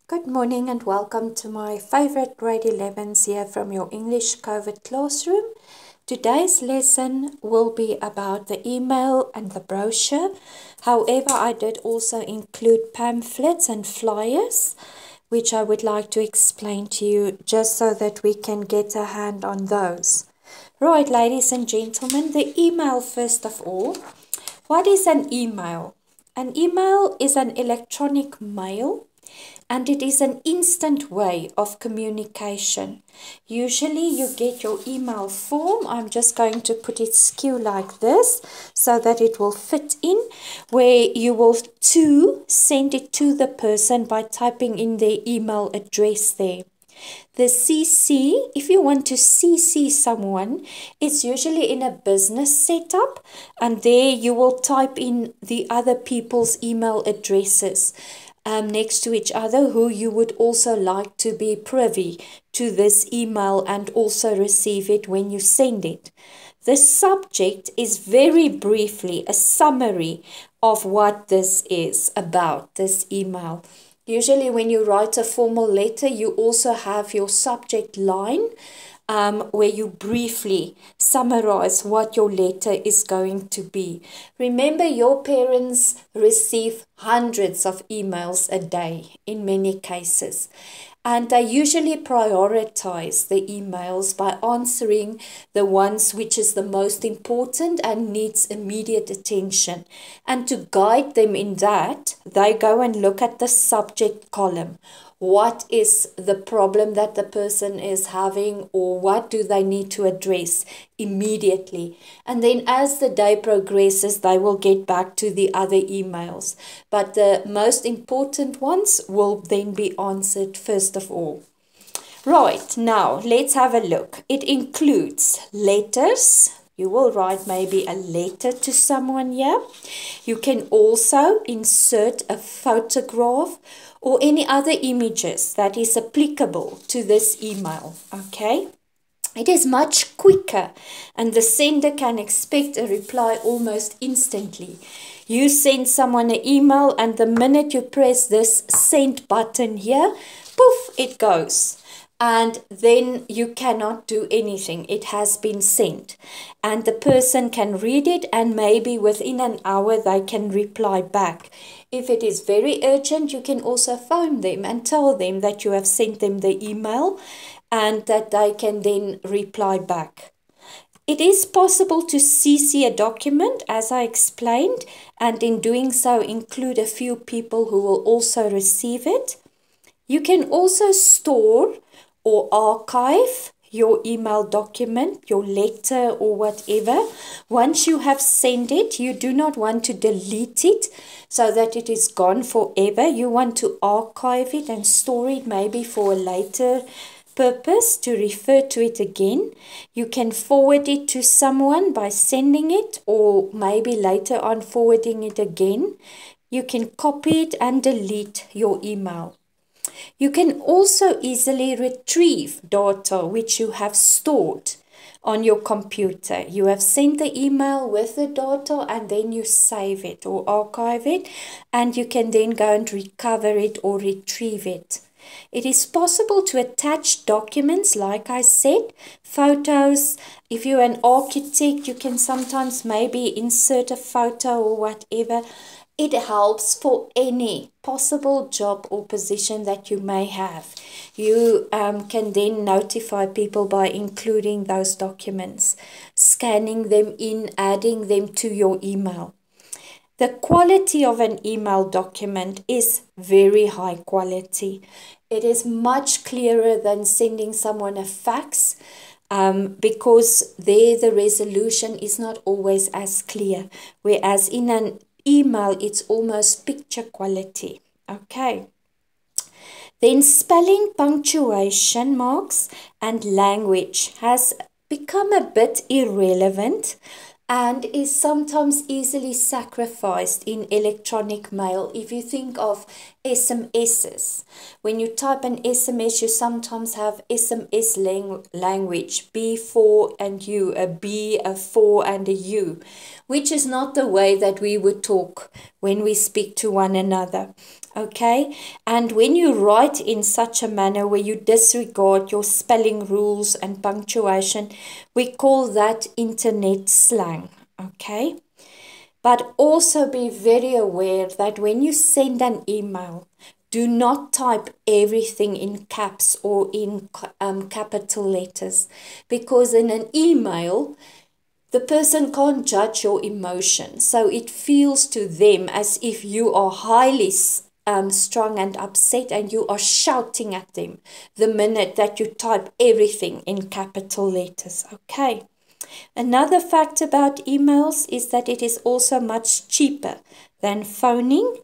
Good morning and welcome to my favorite grade 11s here from your English COVID classroom. Today's lesson will be about the email and the brochure. However, I did also include pamphlets and flyers, which I would like to explain to you just so that we can get a hand on those. Right, ladies and gentlemen, the email first of all. What is an email? An email is an electronic mail, and it is an instant way of communication. Usually you get your email form. I'm just going to put it skew like this so that it will fit in, where you will send it to the person by typing in their email address there. The CC, if you want to CC someone, it's usually in a business setup, and there you will type in the other people's email addresses next to each other, who you would also like to be privy to this email and also receive it when you send it. The subject is very briefly a summary of what this is about, this email. Usually when you write a formal letter, you also have your subject line where you briefly summarize what your letter is going to be. Remember, your parents receive hundreds of emails a day in many cases. And they usually prioritize the emails by answering the ones which is the most important and needs immediate attention. And to guide them in that, they go and look at the subject column. What is the problem that the person is having, or what do they need to address immediately? And then as the day progresses, they will get back to the other emails. But the most important ones will then be answered first of all. Right, now let's have a look. It includes letters. You will write maybe a letter to someone here. You can also insert a photograph or any other images that is applicable to this email, okay? It is much quicker and the sender can expect a reply almost instantly. You send someone an email and the minute you press this send button here, poof, it goes. And then you cannot do anything. It has been sent. And the person can read it and maybe within an hour they can reply back. If it is very urgent, you can also phone them and tell them that you have sent them the email and that they can then reply back. It is possible to CC a document, as I explained, and in doing so include a few people who will also receive it. You can also store or archive your email document, your letter or whatever. Once you have sent it, you do not want to delete it so that it is gone forever. You want to archive it and store it maybe for a later purpose, to refer to it again. You can forward it to someone by sending it, or maybe later on forwarding it again. You can copy it and delete your email. You can also easily retrieve data which you have stored on your computer. You have sent the email with the data and then you save it or archive it, and you can then go and recover it or retrieve it. It is possible to attach documents, like I said, photos. If you're an architect, you can sometimes maybe insert a photo or whatever. It helps for any possible job or position that you may have. You can then notify people by including those documents, scanning them in, adding them to your email. The quality of an email document is very high quality. It is much clearer than sending someone a fax, because there the resolution is not always as clear, whereas in an email it's almost picture quality. Okay. Then spelling, punctuation marks and language has become a bit irrelevant and is sometimes easily sacrificed in electronic mail. If you think of SMSs. When you type an SMS, you sometimes have SMS language, B, for, and U, a B, a for, and a U, which is not the way that we would talk when we speak to one another. Okay, and when you write in such a manner where you disregard your spelling rules and punctuation, we call that internet slang. Okay. But also be very aware that when you send an email, do not type everything in caps or in capital letters, because in an email, the person can't judge your emotion. So it feels to them as if you are highly strung and upset and you are shouting at them the minute that you type everything in capital letters. Okay. Another fact about emails is that it is also much cheaper than phoning.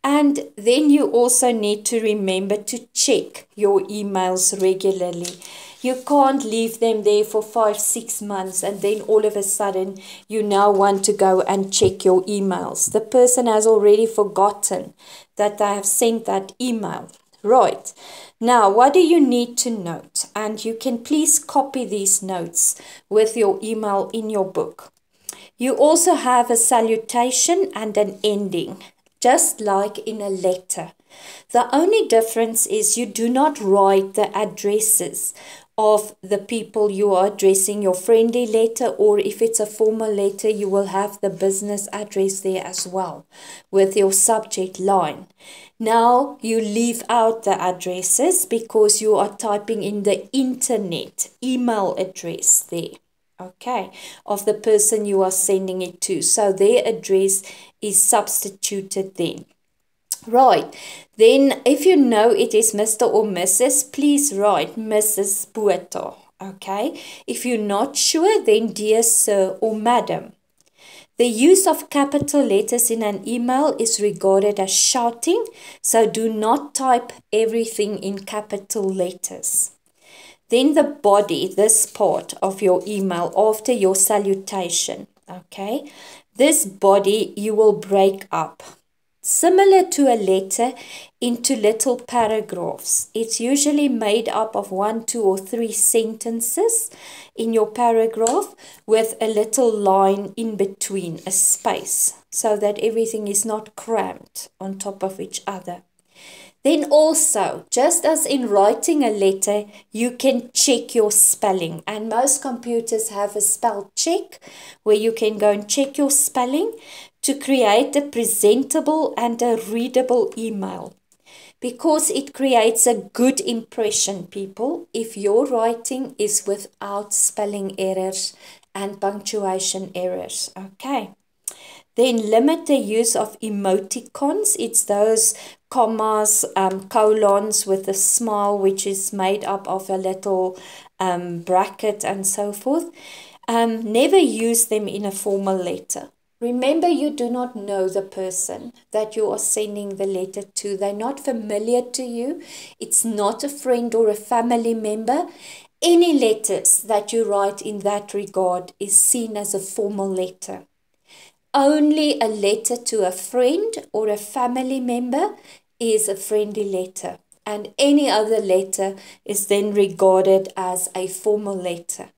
And then you also need to remember to check your emails regularly. You can't leave them there for 5-6 months and then all of a sudden you now want to go and check your emails. The person has already forgotten that they have sent that email. Right. Now, what do you need to note? And you can please copy these notes with your email in your book. You also have a salutation and an ending, just like in a letter. The only difference is you do not write the addresses of the people you are addressing your friendly letter, or if it's a formal letter, you will have the business address there as well with your subject line. Now you leave out the addresses because you are typing in the internet email address there, okay, of the person you are sending it to. So their address is substituted then. Right, then if you know it is Mr. or Mrs., please write Mrs. Botha, okay? If you're not sure, then dear sir or madam. The use of capital letters in an email is regarded as shouting, so do not type everything in capital letters. Then the body, this part of your email after your salutation, okay? This body you will break up, similar to a letter, into little paragraphs. It's usually made up of 1, 2, or 3 sentences in your paragraph with a little line in between, a space, so that everything is not crammed on top of each other. Then also, just as in writing a letter, you can check your spelling. And most computers have a spell check where you can go and check your spelling to create a presentable and a readable email. Because it creates a good impression, people, if your writing is without spelling errors and punctuation errors. Okay. Then limit the use of emoticons. It's those commas, colons with a smile, which is made up of a little bracket and so forth. Never use them in a formal letter. Remember, you do not know the person that you are sending the letter to. They're not familiar to you. It's not a friend or a family member. Any letters that you write in that regard is seen as a formal letter. Only a letter to a friend or a family member is a friendly letter, and any other letter is then regarded as a formal letter.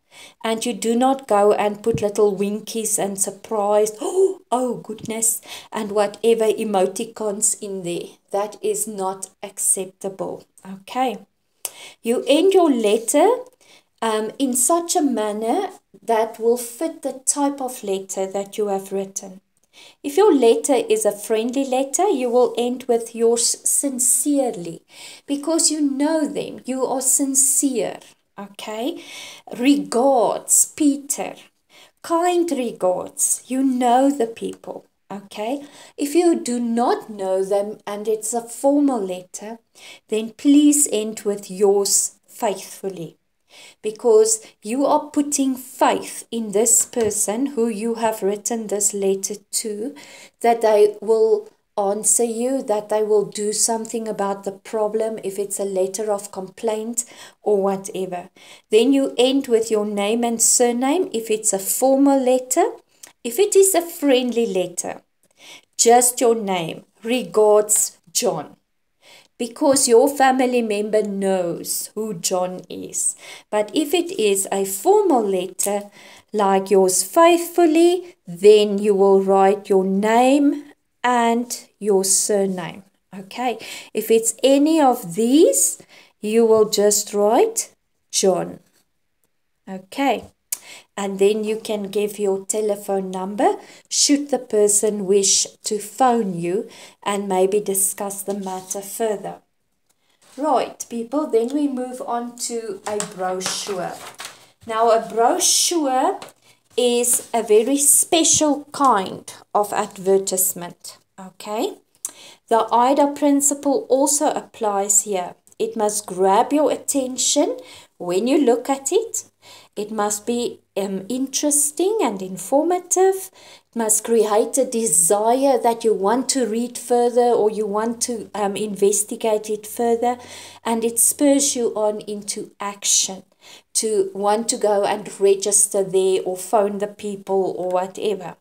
And you do not go and put little winkies and surprised, oh goodness, and whatever emoticons in there. That is not acceptable. Okay. You end your letter in such a manner that will fit the type of letter that you have written. If your letter is a friendly letter, you will end with yours sincerely, because you know them, you are sincere, okay? Regards, Peter. Kind regards, you know the people, okay? If you do not know them and it's a formal letter, then please end with yours faithfully. Because you are putting faith in this person who you have written this letter to, that they will answer you, that they will do something about the problem, if it's a letter of complaint or whatever. Then you end with your name and surname if it's a formal letter. If it is a friendly letter, just your name. Regards, John. because your family member knows who John is. But if it is a formal letter like yours faithfully, then you will write your name and your surname. Okay, if it's any of these, you will just write John. Okay, and then you can give your telephone number should the person wish to phone you and maybe discuss the matter further. Right, people, then we move on to a brochure. Now, a brochure is a very special kind of advertisement. Okay, the IDA principle also applies here. It must grab your attention when you look at it. It must be interesting and informative. It must create a desire that you want to read further or you want to investigate it further. And it spurs you on into action to want to go and register there or phone the people or whatever.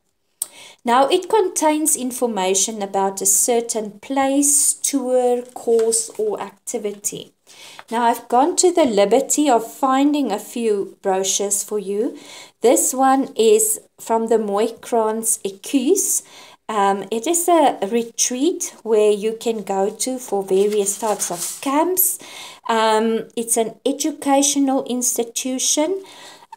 Now, it contains information about a certain place, tour, course, or activity. Now, I've gone to the liberty of finding a few brochures for you. This one is from the Mooikrans Ekus. It is a retreat where you can go to for various types of camps. It's an educational institution.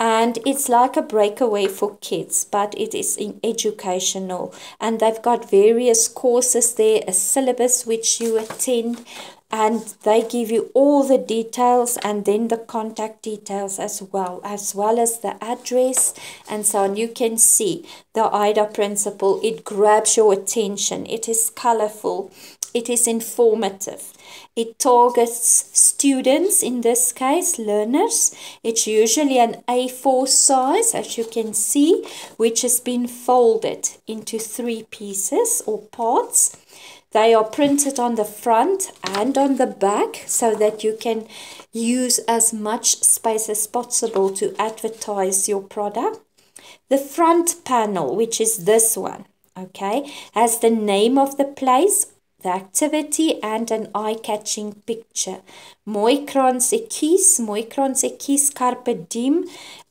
And it's like a breakaway for kids, but it is educational. And they've got various courses there, a syllabus which you attend. And they give you all the details and then the contact details as well as the address and so on. You can see the IDA principle. It grabs your attention. It is colorful. It is informative. It targets students, in this case, learners. It's usually an A4 size, as you can see, which has been folded into 3 pieces or parts. They are printed on the front and on the back so that you can use as much space as possible to advertise your product. The front panel, which is this one, okay, has the name of the place, the activity and an eye-catching picture. Mooikrans Ekus Carpe Diem,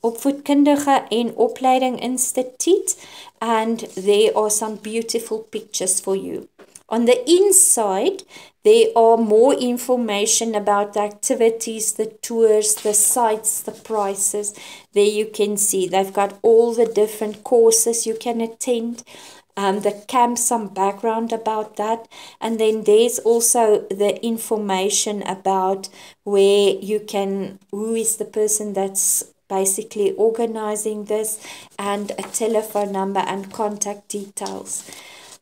Opvoedkundige en Opleiding Instituut, and there are some beautiful pictures for you. On the inside, there are more information about the activities, the tours, the sites, the prices. There you can see they've got all the different courses you can attend. The camp, some background about that. And then there's also the information about where you can, who is the person that's basically organizing this, and a telephone number and contact details.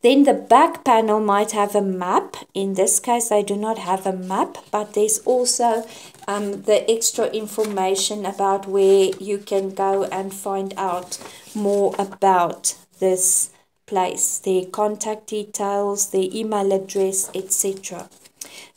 Then the back panel might have a map. In this case, I do not have a map, but there's also the extra information about where you can go and find out more about this place, their contact details, their email address, etc.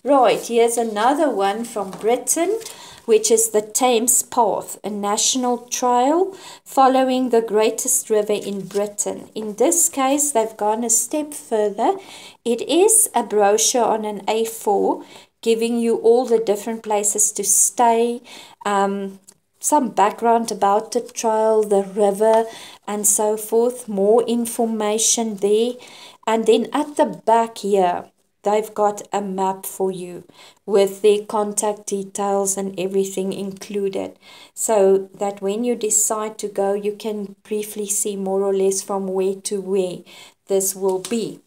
Right, here's another one from Britain, which is the Thames Path, a national trail following the greatest river in Britain. In this case, they've gone a step further. It is a brochure on an A4, giving you all the different places to stay, some background about the trail, the river, and so forth. More information there. And then at the back here, they've got a map for you with their contact details and everything included, so that when you decide to go, you can briefly see more or less from where to where this will be.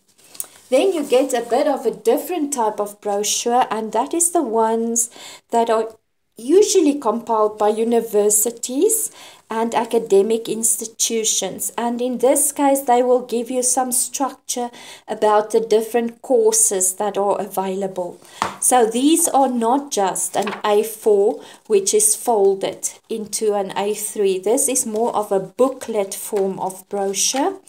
Then you get a bit of a different type of brochure, and that is the ones that are usually compiled by universities and academic institutions. And in this case, they will give you some structure about the different courses that are available. So these are not just an A4 which is folded into an A3. This is more of a booklet form of brochure.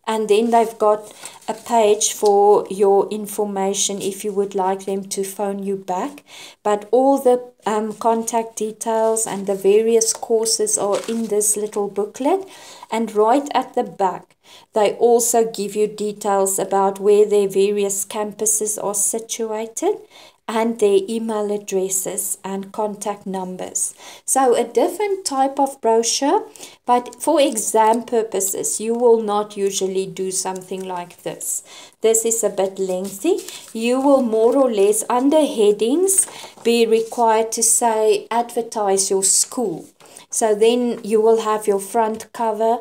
And then they've got a page for your information if you would like them to phone you back. But all the contact details and the various courses are in this little booklet. And right at the back, they also give you details about where their various campuses are situated and their email addresses and contact numbers. So a different type of brochure, but for exam purposes, you will not usually do something like this. This is a bit lengthy. You will more or less under headings be required to say advertise your school. So then you will have your front cover,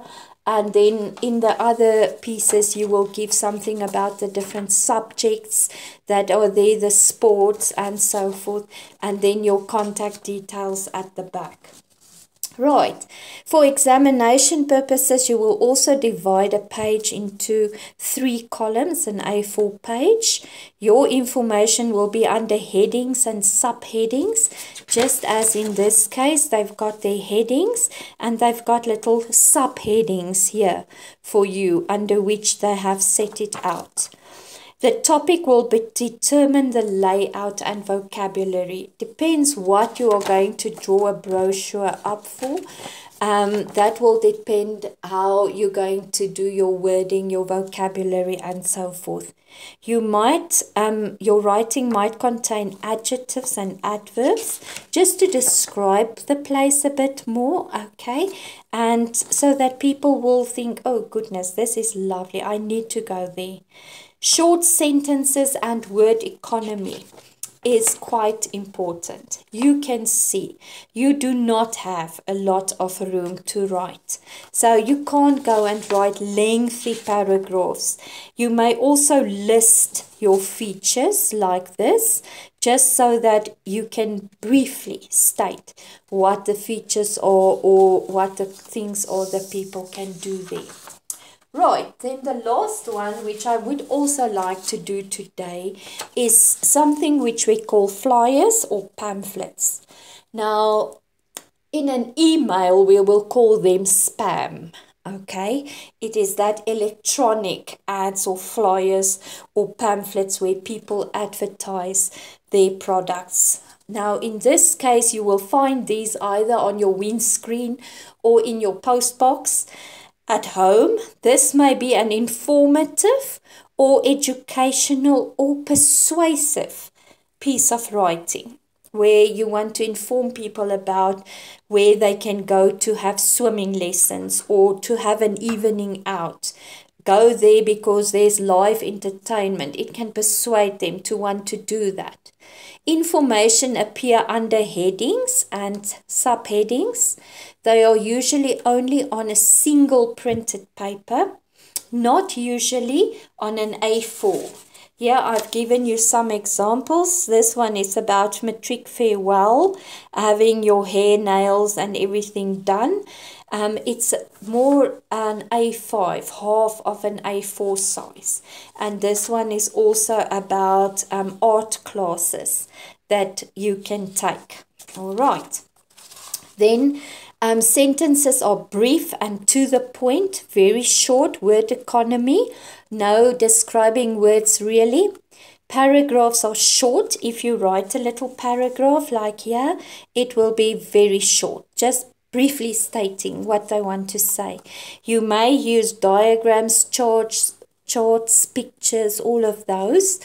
and then in the other pieces you will give something about the different subjects that are there, the sports and so forth, and then your contact details at the back. Right, for examination purposes, you will also divide a page into 3 columns, an A4 page. Your information will be under headings and subheadings, just as in this case, they've got their headings and they've got little subheadings here for you under which they have set it out. The topic will determine the layout and vocabulary. Depends what you are going to draw a brochure up for. That will depend how you're going to do your wording, your vocabulary, and so forth. You might, your writing might contain adjectives and adverbs just to describe the place a bit more, okay? And so that people will think, oh goodness, this is lovely, I need to go there. Short sentences and word economy is quite important. You can see you do not have a lot of room to write. So you can't go and write lengthy paragraphs. You may also list your features like this, just so that you can briefly state what the features are or what the things are that people can do there. Right, then the last one, which I would also like to do today, is something which we call flyers or pamphlets. Now, in an email, we will call them spam. Okay, it is that electronic ads or flyers or pamphlets where people advertise their products. Now, in this case, you will find these either on your windscreen or in your postbox at home. This may be an informative or educational or persuasive piece of writing where you want to inform people about where they can go to have swimming lessons or to have an evening out. Go there because there's live entertainment. It can persuade them to want to do that. Information appear under headings and subheadings. They are usually only on a single printed paper, not usually on an A4. Here I've given you some examples. This one is about matric farewell, having your hair, nails and everything done. It's more an A5, half of an A4 size. And this one is also about art classes that you can take. All right. Then sentences are brief and to the point, very short, word economy, no describing words really. Paragraphs are short. If you write a little paragraph like here, it will be very short, just briefly stating what they want to say. You may use diagrams, charts, pictures, all of those.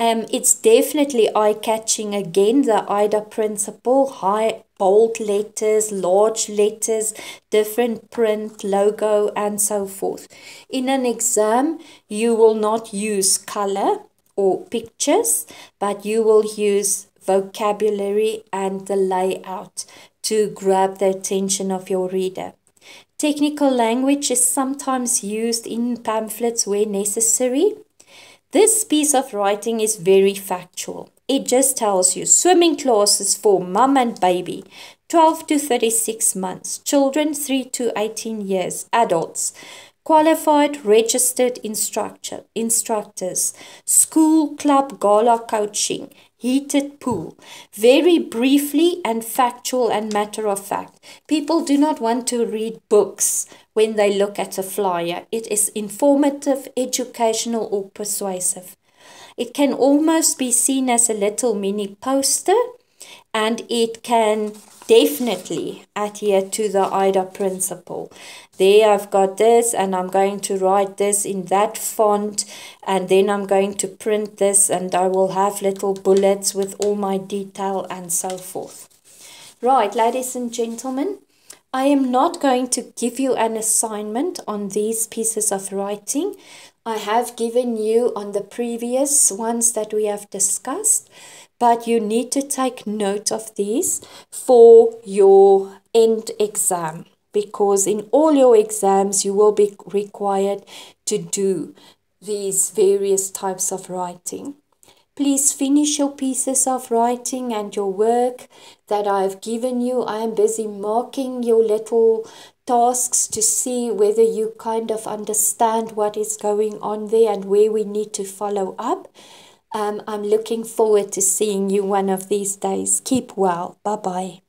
It's definitely eye-catching again, the IDA principle, high bold letters, large letters, different print, logo, and so forth. In an exam, you will not use color or pictures, but you will use vocabulary and the layout to grab the attention of your reader. Technical language is sometimes used in pamphlets where necessary. This piece of writing is very factual. It just tells you swimming classes for mum and baby, 12 to 36 months, children 3 to 18 years, adults, qualified registered instructors, school club gala coaching, heated pool. Very briefly and factual and matter of fact. People do not want to read books when they look at a flyer. It is informative, educational or persuasive. It can almost be seen as a little mini poster and it can definitely adhere to the IDA principle. There I've got this, and I'm going to write this in that font, and then I'm going to print this, and I will have little bullets with all my detail and so forth. Right, ladies and gentlemen, I am not going to give you an assignment on these pieces of writing. I have given you on the previous ones that we have discussed, but you need to take note of these for your end exam, because in all your exams you will be required to do these various types of writing. Please finish your pieces of writing and your work that I've given you. I am busy marking your little tasks to see whether you kind of understand what is going on there and where we need to follow up. I'm looking forward to seeing you one of these days. Keep well. Bye-bye.